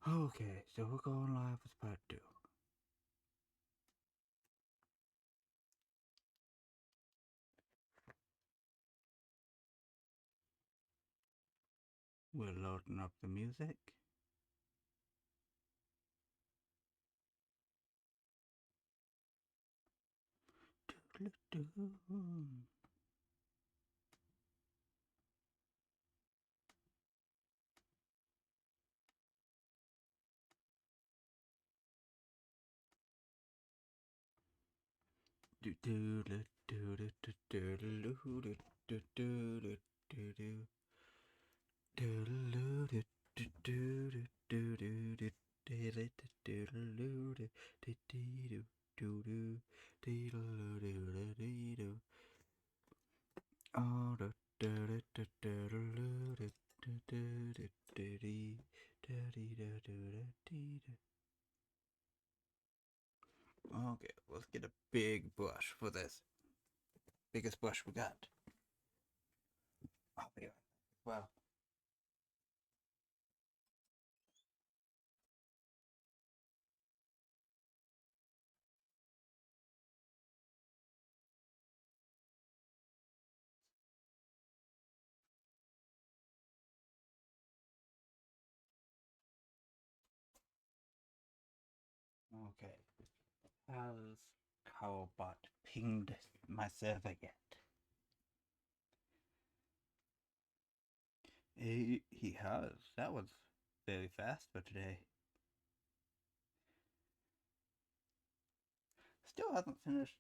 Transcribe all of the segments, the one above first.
Okay, so we're going live with part 2. We're loading up the music. Okay, let's get a big brush for this. Biggest brush we got. Oh, yeah. Well. Okay. Has Cowbot pinged my server yet? He has. That was very fast for today. Still hasn't finished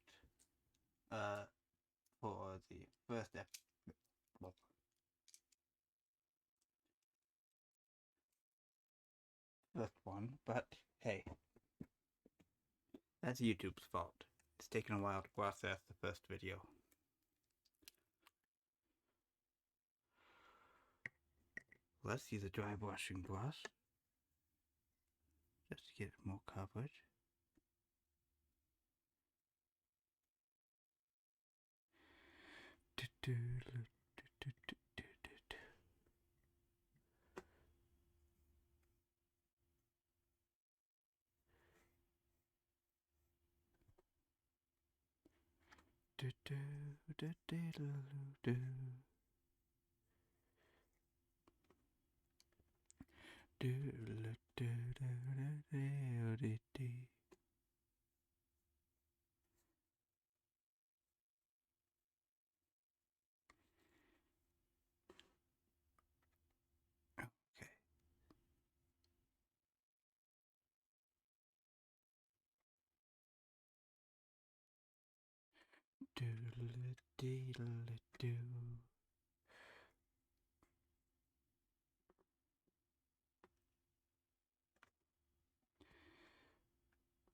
for the first well, first one, but hey, that's YouTube's fault. It's taken a while to process the first video. Let's use a dry brushing brush just to get more coverage. Okay.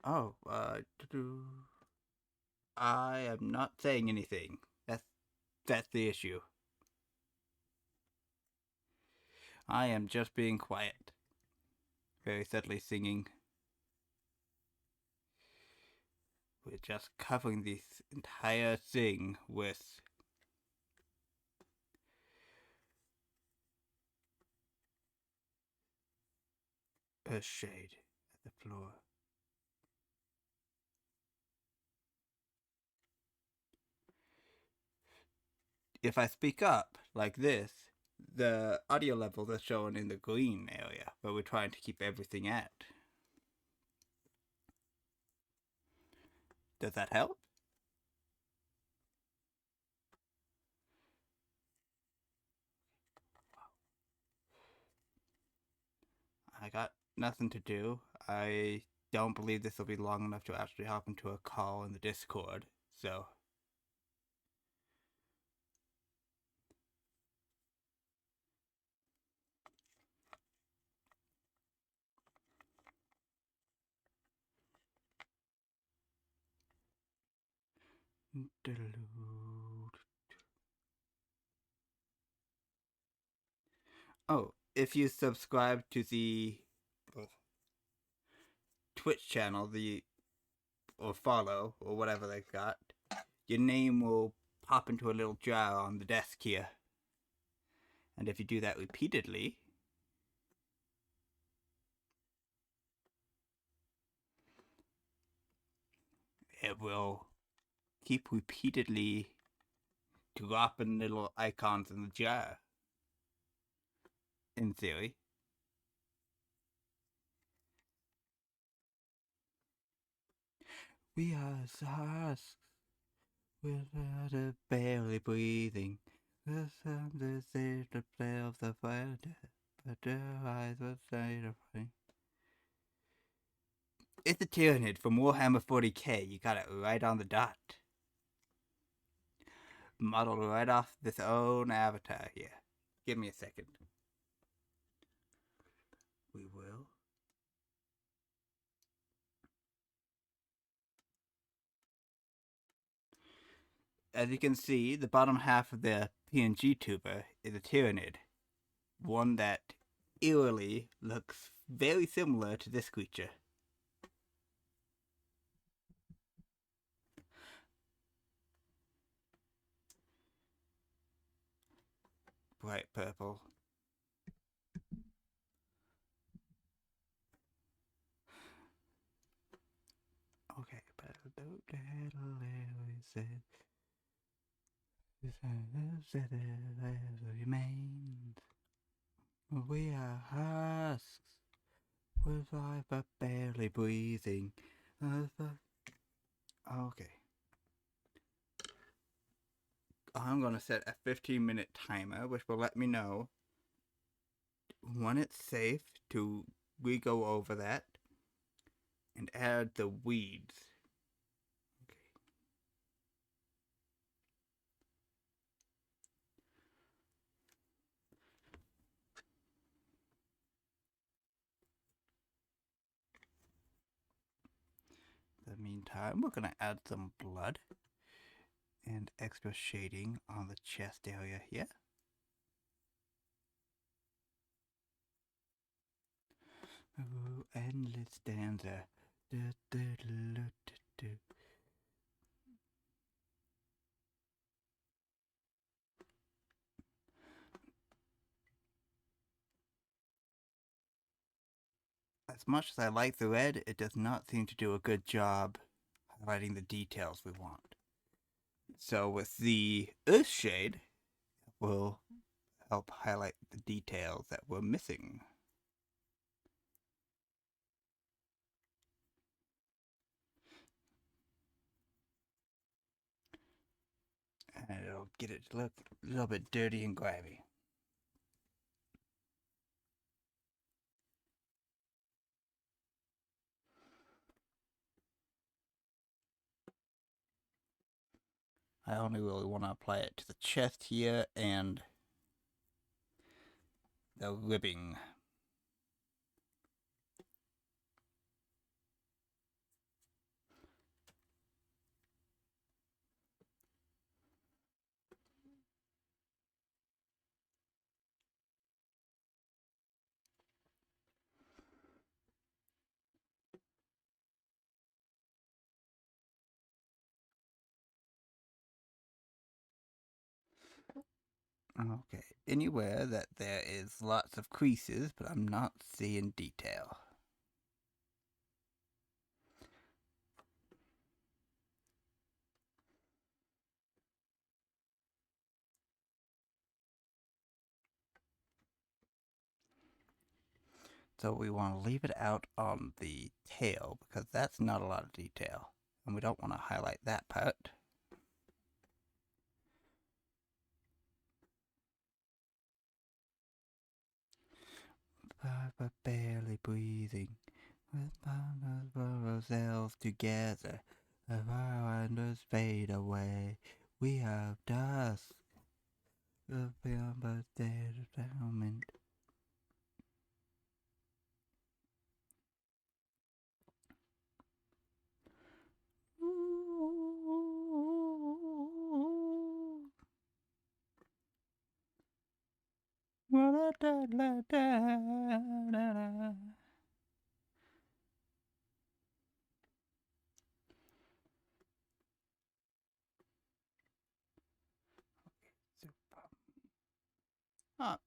Oh, I am not saying anything. That's the issue. I am just being quiet. Very subtly singing. We're just covering this entire thing with a shade at the floor. If I speak up like this, the audio levels are shown in the green area, but we're trying to keep everything at. Does that help? I got nothing to do. I don't believe this will be long enough to actually hop into a call in the Discord, so. Oh, if you subscribe to the Twitch channel, or follow, or whatever they've got, your name will pop into a little jar on the desk here. And if you do that repeatedly, will keep repeatedly dropping little icons in the jar. In theory. We are husks without a barely breathing. The sun is there to play of the fire, but their eyes were terrifying. It's a Tyranid from Warhammer 40k. You got it right on the dot. Modeled right off this own avatar here. Give me a second. We will. As you can see, the bottom half of the PNG tuber is a Tyranid. One that eerily looks very similar to this creature. Bright purple. Okay, but don't said remains. We are husks, with life but barely breathing. Okay. I'm gonna set a 15-minute timer, which will let me know when it's safe to re-go over that and add the weeds. Okay. In the meantime, we're gonna add some blood and extra shading on the chest area here. Ooh, endless stanza. As much as I like the red, it does not seem to do a good job highlighting the details we want. So with the earth shade, we'll help highlight the details that we're missing. And it'll get it to look a little bit dirty and grimy. I only really want to apply it to the chest here and the ribbing. Okay, anywhere that there is lots of creases, but I'm not seeing detail. So we want to leave it out on the tail because that's not a lot of detail. And we don't want to highlight that part. But barely breathing, with partners for ourselves together. As our wonders fade away, we have dusk. The film but dead settlement.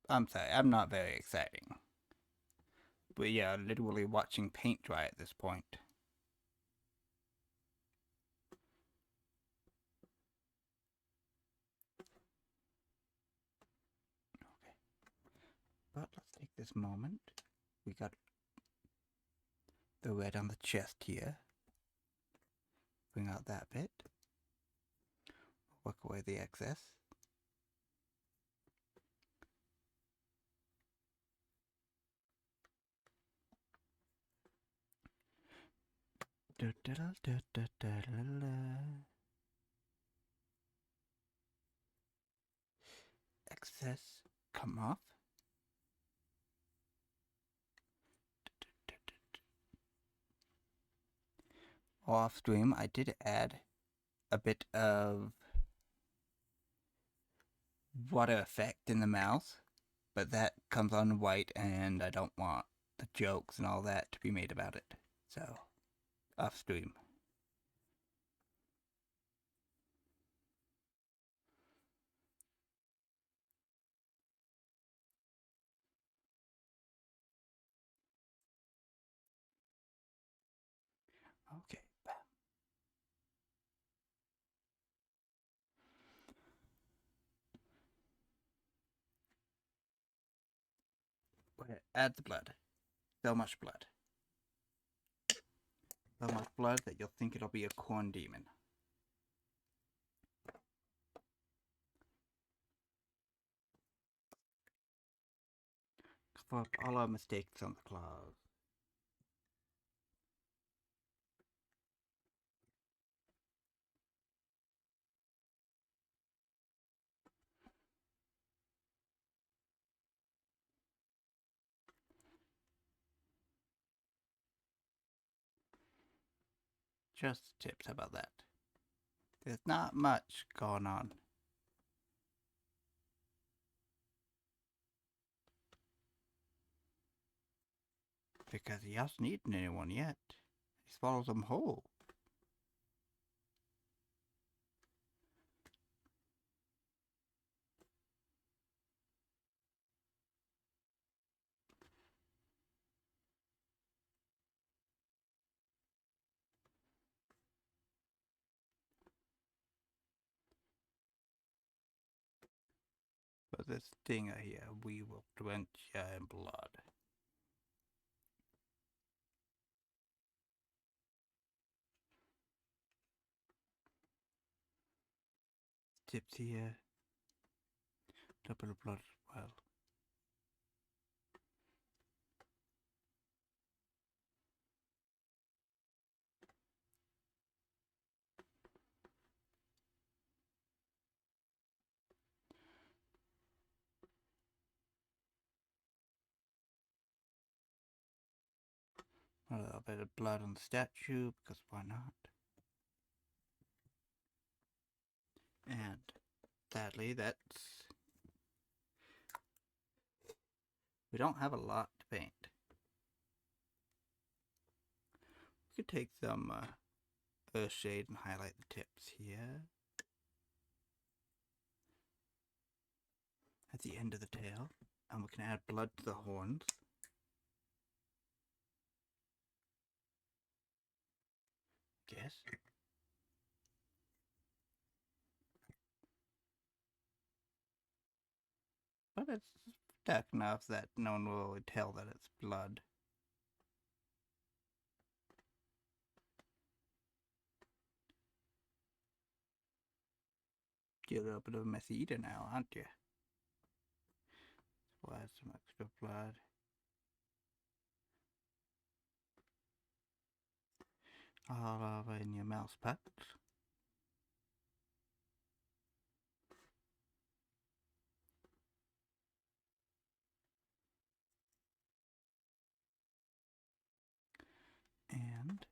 I'm sorry, I'm not very exciting. But yeah, literally watching paint dry at this point. this moment. We got the red on the chest here. Bring out that bit. Work away the excess. Excess come off. Off stream, I did add a bit of water effect in the mouth, but that comes on white, and I don't want the jokes and all that to be made about it. So, off stream. Okay. Add the blood. So much blood. So much blood that you'll think it'll be a corn demon. Cover up all our mistakes on the claws. Just tips, how about that? There's not much going on. Because he hasn't eaten anyone yet. He swallows them whole. For this stinger here, we will drench you in blood. Tips here. Double blood as well. A little bit of blood on the statue, because why not? And sadly, we don't have a lot to paint. We could take some Earthshade and highlight the tips here. At the end of the tail. And we can add blood to the horns. Guess. But it's dark enough that no one will really tell that it's blood. You're a little bit of a messy eater now, aren't you? So we'll add some extra blood. All over in your mouse packs. And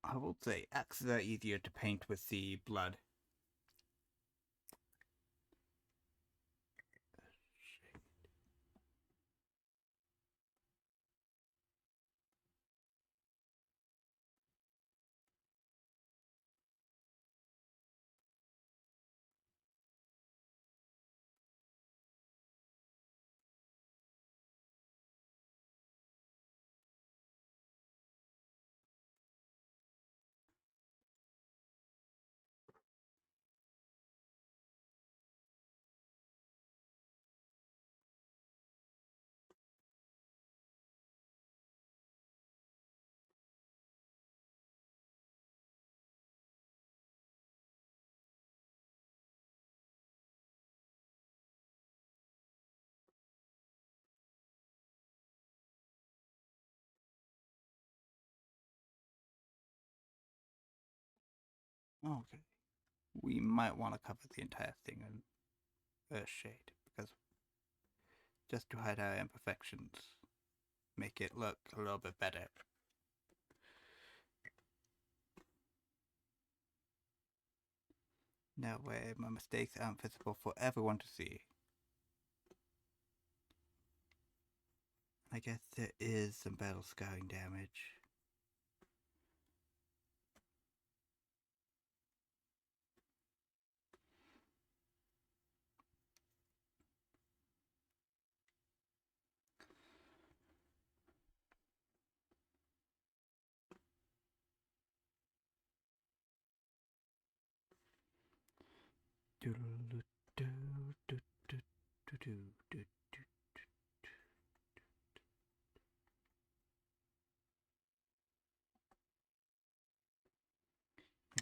I will say axes are easier to paint with the blood. Okay. We might want to cover the entire thing in Earthshade, because just to hide our imperfections, make it look a little bit better. That way my mistakes aren't visible for everyone to see. I guess there is some battle scarring damage.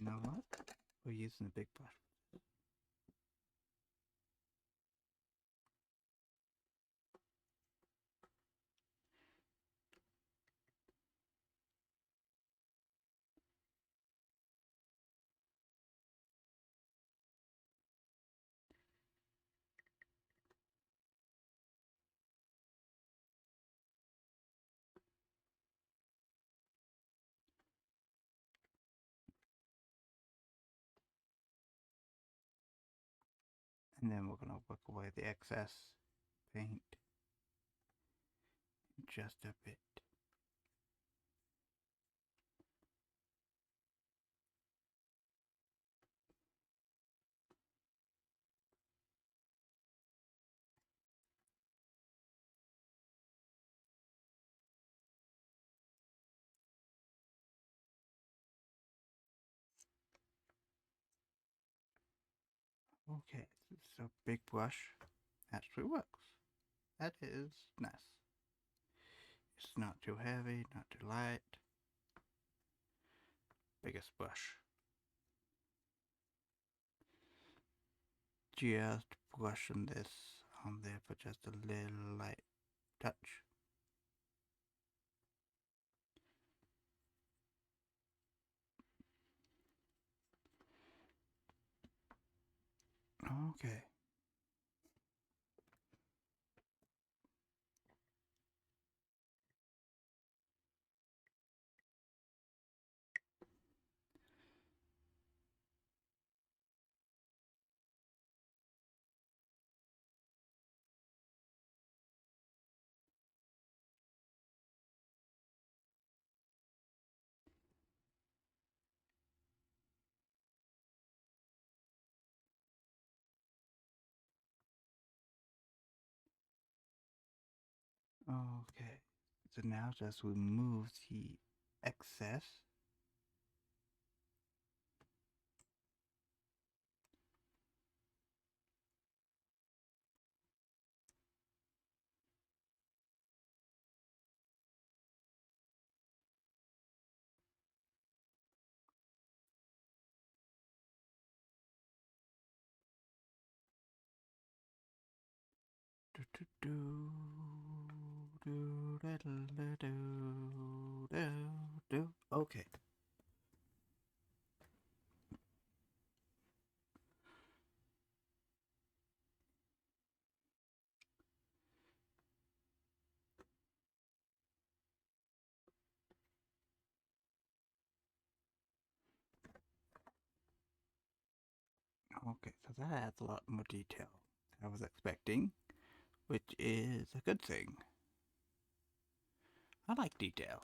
You know what? We're using the big brush. And then we're gonna work away the excess paint just a bit. Okay, so big brush actually works. That is nice. It's not too heavy, not too light. Biggest brush. Just brushing this on there for just a little light touch. Okay. Okay. So now just remove the excess. Okay. Okay, so that adds a lot more detail than I was expecting, which is a good thing. I like detail.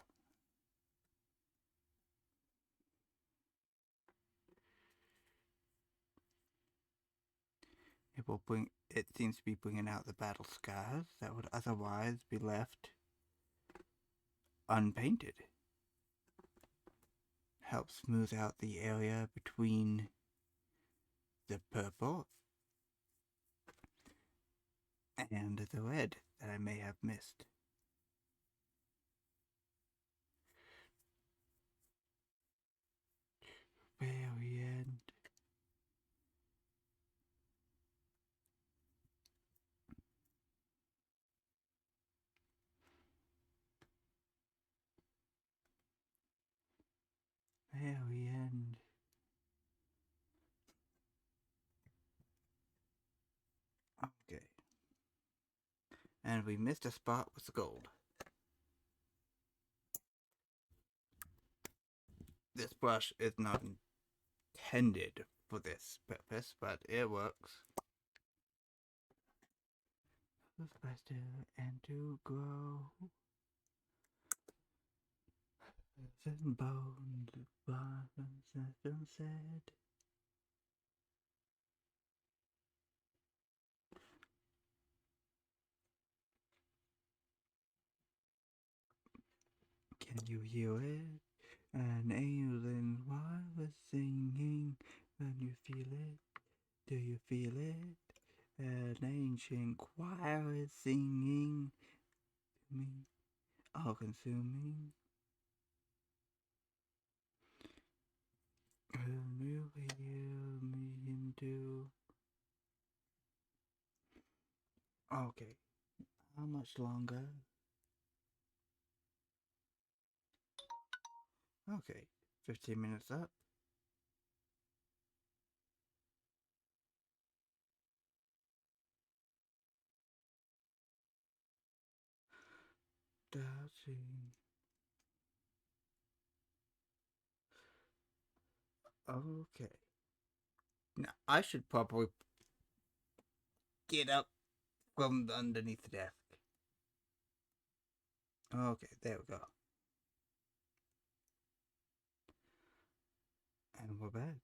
It seems to be bringing out the battle scars that would otherwise be left unpainted. Helps smooth out the area between the purple and the red that I may have missed. Very end. Very end. And we missed a spot with the gold. This brush is not intended for this purpose, but it works. Faster and to grow. And bones, bones has been said. Can you hear it? An angel in choir was singing. When you feel it, do you feel it? An ancient choir is singing. Me, all consuming. Will you hear me into? Okay, how much longer? Okay, 15 minutes up. Dashing. Okay. Now, I should probably get up from underneath the desk. Okay, there we go. And we're back.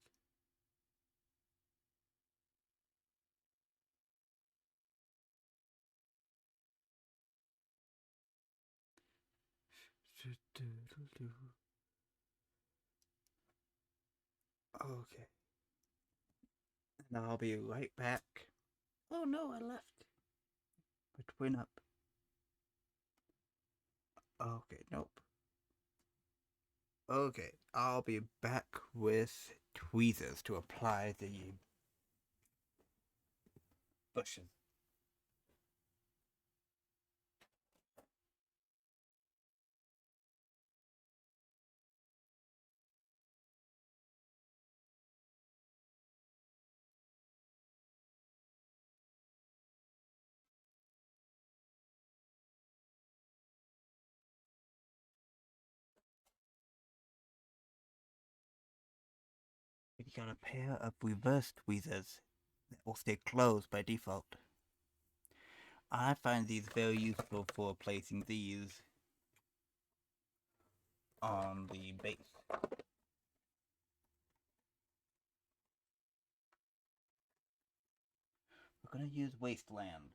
Okay. And I'll be right back. Oh no, I left. Between up. Okay, nope. Okay, I'll be back with tweezers to apply the bushes. We got a pair of reverse tweezers that will stay closed by default. I find these very useful for placing these on the base. We're gonna use Wasteland.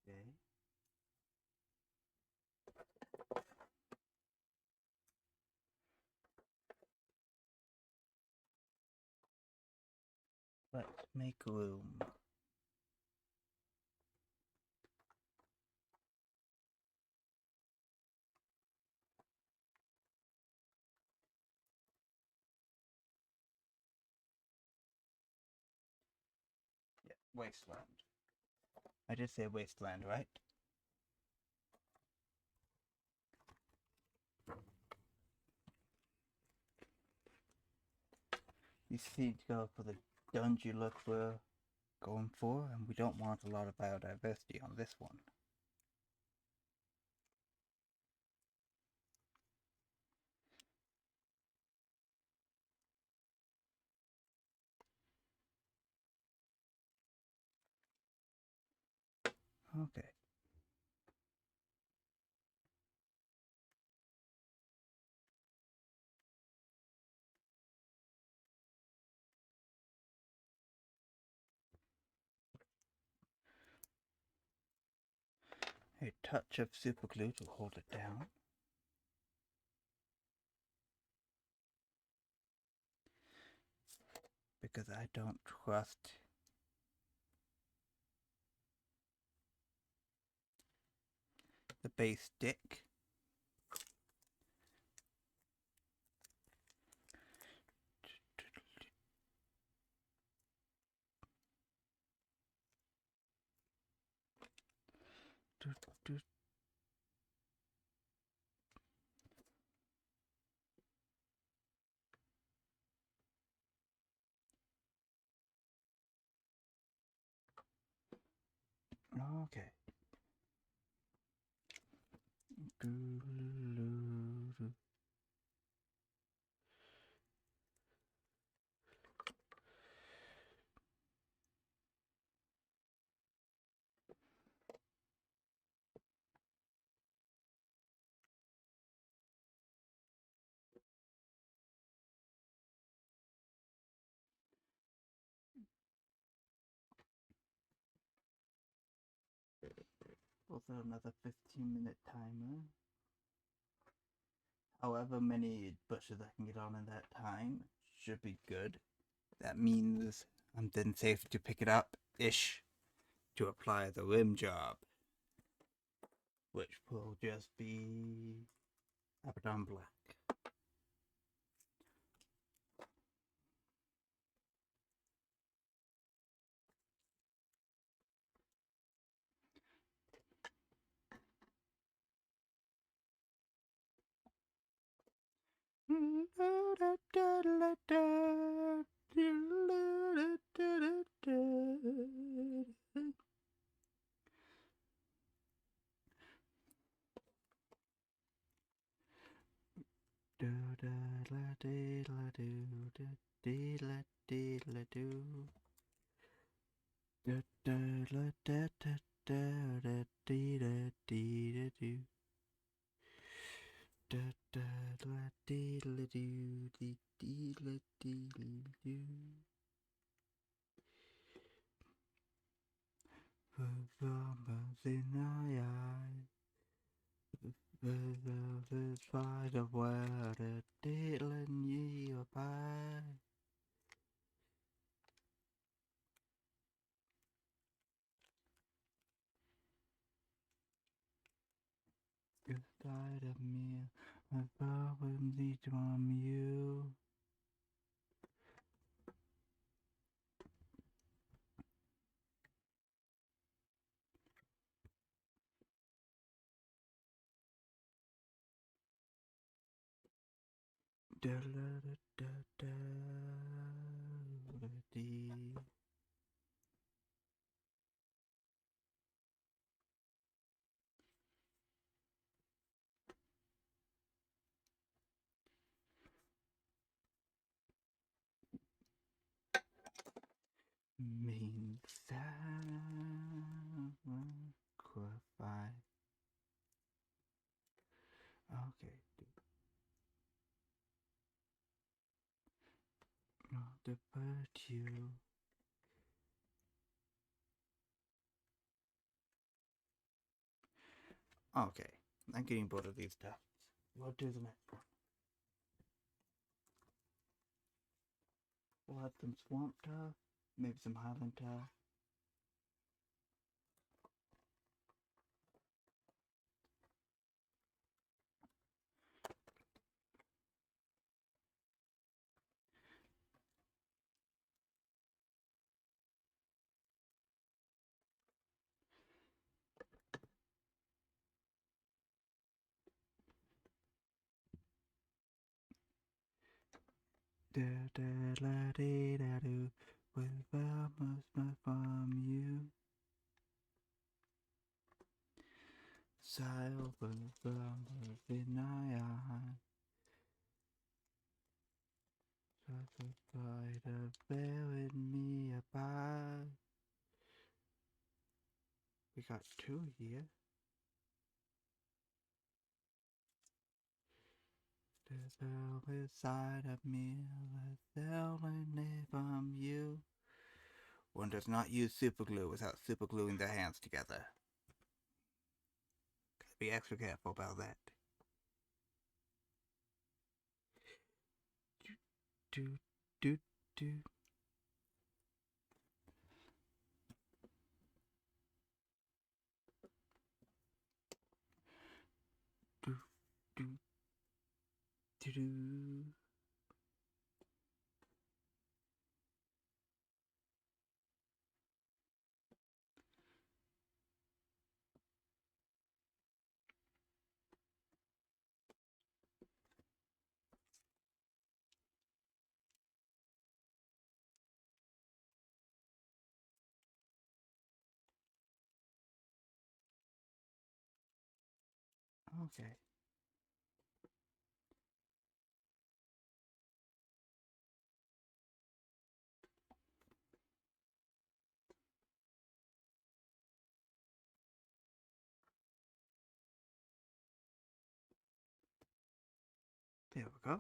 Okay. Let's make room. Yeah, Wasteland. I just said Wasteland, right? You seem to go for the dungeon look we're going for, and we don't want a lot of biodiversity on this one. Okay. A touch of super glue to hold it down. Because I don't trust the base stick. Okay. We'll set another 15-minute timer. However many bushes I can get on in that time should be good. That means I'm then safe to pick it up-ish to apply the rim job, which will just be Abaddon Black. By the word of Dylan, you by. You died of me, my problems each from you. Da da da da da dee. Means sacrifice. Okay. Not to hurt you. Okay. I'm getting bored of these tufts. We'll do the next one. We'll have some swamp tuff, maybe some highland tuff. Da da la dee da do, with almost from you. Sail with in my eye. Satisfied of bearing me abide. We got two here. The velvet side of me, the only from you. One does not use superglue without supergluing their hands together. Gotta be extra careful about that. Do, do, do. Do, do, do, do. Okay. There we go.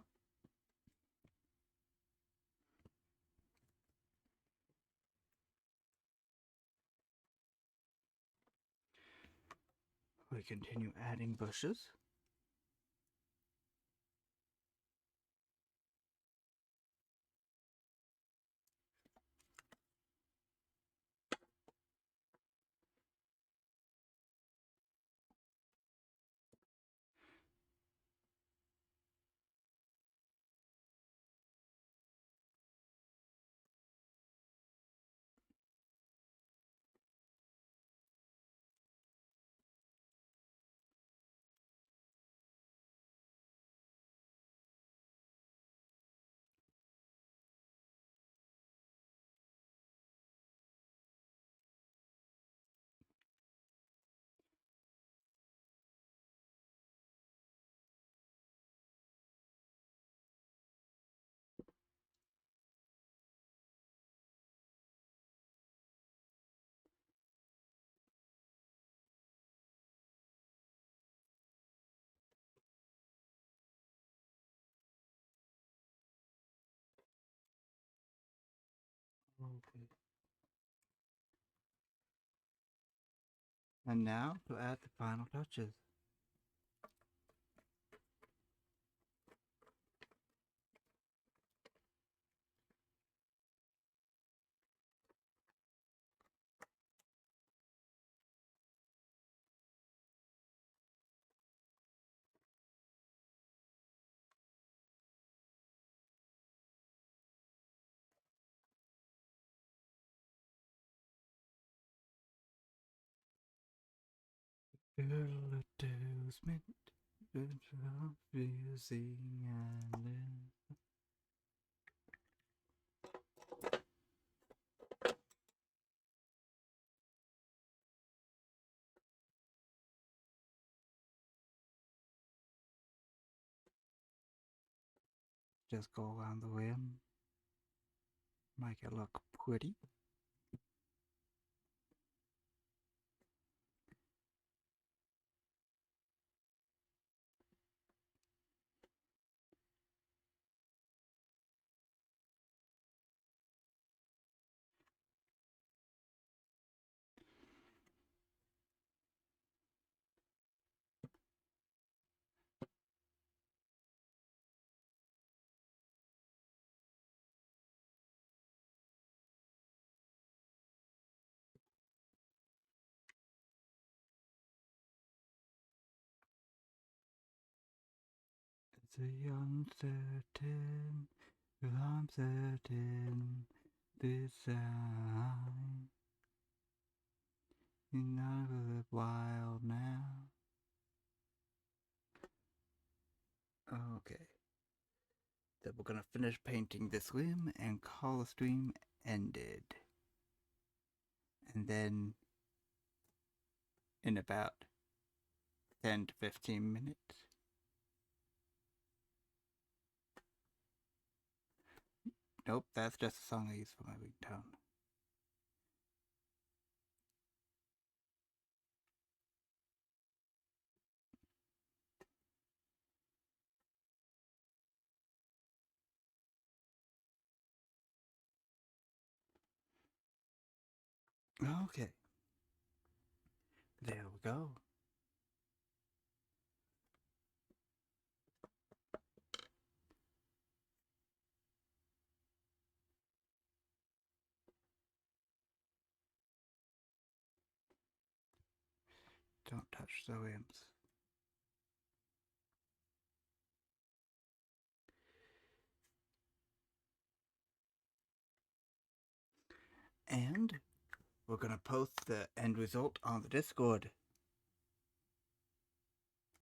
We continue adding bushes. Okay. And now to add the final touches. Advertisement, confusing and just go around the rim, make it look pretty. It's a uncertain, I'm certain, design is not worthwhile now. Okay. Then we're gonna finish painting this rim and call the stream ended. And then in about 10 to 15 minutes. Nope, that's just a song I use for my ringtone. Okay. There we go. Don't touch the rims. And we're gonna post the end result on the Discord.